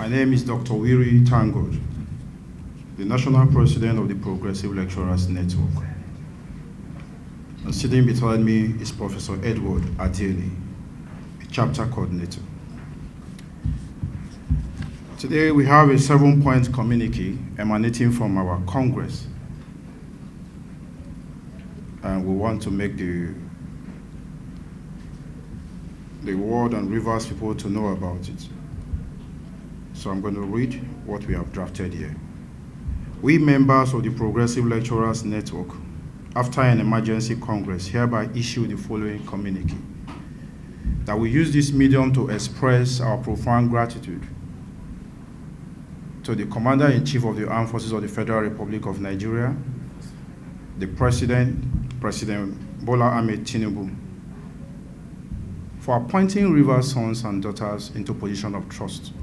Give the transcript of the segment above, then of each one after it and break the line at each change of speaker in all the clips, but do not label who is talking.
My name is Dr. Wiri ThankGod, the National President of the Progressive Lecturers Network. And sitting beside me is Professor Edward Adeli, a chapter coordinator. Today we have a 7-point communiqué emanating from our Congress, and we want to make the Ward and Rivers people to know about it. So I'm going to read what we have drafted here. We members of the Progressive Lecturers Network, after an emergency Congress, hereby issue the following communiqué. That we use this medium to express our profound gratitude to the Commander-in-Chief of the Armed Forces of the Federal Republic of Nigeria, the President Bola Ahmed Tinubu, for appointing Rivers sons and daughters into position of trust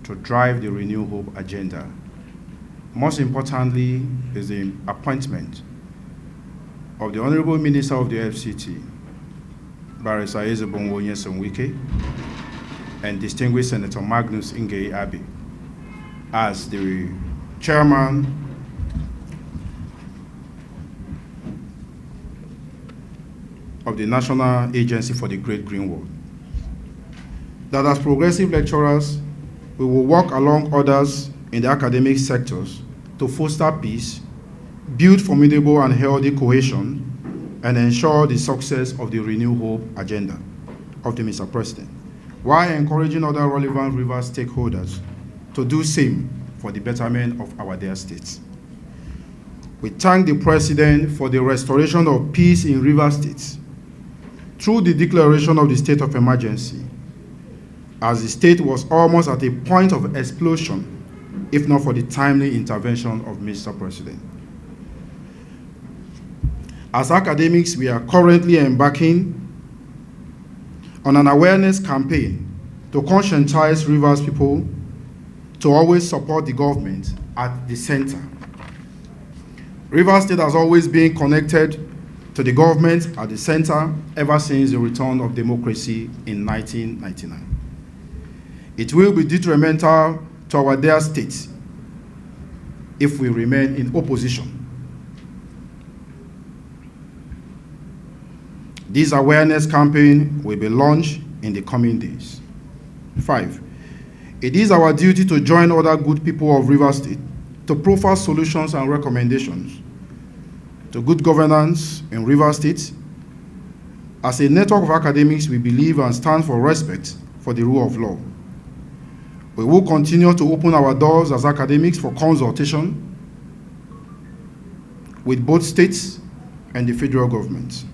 to drive the Renew Hope agenda. Most importantly is the appointment of the Honorable Minister of the FCT, Barrister Ezebonwo Nyesom-Wike, and distinguished Senator Magnus Ngei Abe as the chairman of the National Agency for the Great Green Wall. That as progressive lecturers, we will work along others in the academic sectors to foster peace, build formidable and healthy cohesion, and ensure the success of the Renew Hope agenda of the Mr. President, while encouraging other relevant Rivers stakeholders to do same for the betterment of our dear states. We thank the President for the restoration of peace in Rivers States through the declaration of the state of emergency, as the state was almost at a point of explosion, if not for the timely intervention of Mr. President. As academics, we are currently embarking on an awareness campaign to conscientize Rivers people to always support the government at the center. Rivers State has always been connected to the government at the center ever since the return of democracy in 1999. It will be detrimental to our dear state if we remain in opposition. This awareness campaign will be launched in the coming days. 5, it is our duty to join other good people of Rivers State to proffer solutions and recommendations to good governance in Rivers State. As a network of academics, we believe and stand for respect for the rule of law. We will continue to open our doors as academics for consultation with both states and the federal government.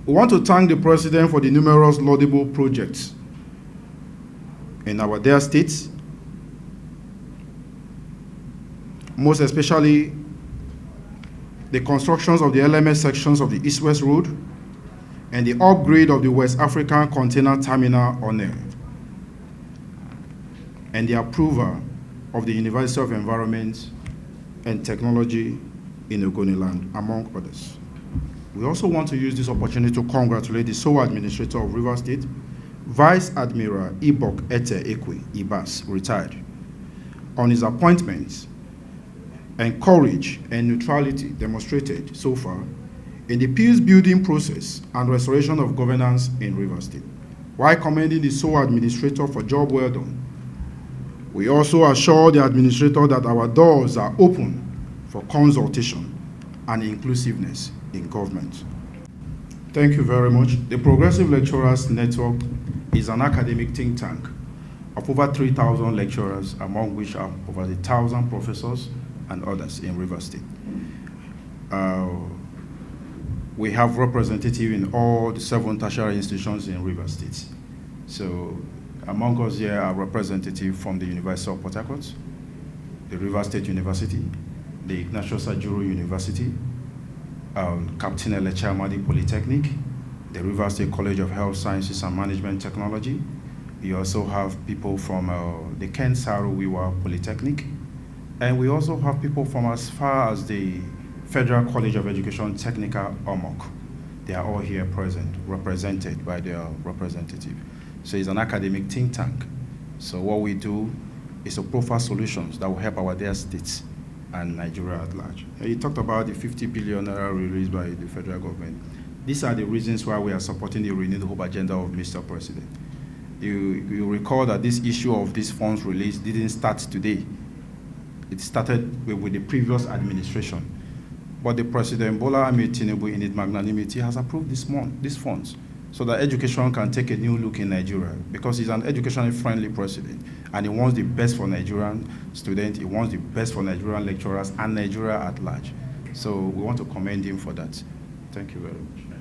We want to thank the President for the numerous laudable projects in our dear states, most especially the constructions of the LMS sections of the East-West Road and the upgrade of the West African Container Terminal ONER, and the approval of the University of Environment and Technology in Ogoniland, among others. We also want to use this opportunity to congratulate the sole administrator of Rivers State, Vice Admiral Ibok Ete Ekwe Ibas, retired, on his appointments and courage and neutrality demonstrated so far in the peace-building process and restoration of governance in Rivers State. While commending the sole administrator for job well done, we also assure the administrator that our doors are open for consultation and inclusiveness in government. Thank you very much. The Progressive Lecturers Network is an academic think tank of over 3,000 lecturers, among which are over 1,000 professors and others in Rivers State. We have representatives in all the 7 tertiary institutions in Rivers State. So among us here are representatives from the University of Port Harcourt, the Rivers State University, the Ignatius Ajuru University, Captain Elecha Amadi Polytechnic, the Rivers State College of Health Sciences and Management Technology. We also have people from the Ken Saru Wiwa Polytechnic, and we also have people from as far as the Federal College of Education Technical OMOC. They are all here present, represented by their representative. So it's an academic think tank. So what we do is to profile solutions that will help our dear states and Nigeria at large. You talked about the 50 billion naira released by the federal government. These are the reasons why we are supporting the renewed hope agenda of Mr. President. You recall that this issue of these funds released didn't start today. It started with the previous administration. But the President Bola Ahmed Tinubu, in his magnanimity, has approved these funds so that education can take a new look in Nigeria, because he's an educationally friendly president and he wants the best for Nigerian students, he wants the best for Nigerian lecturers and Nigeria at large. So we want to commend him for that. Thank you very much.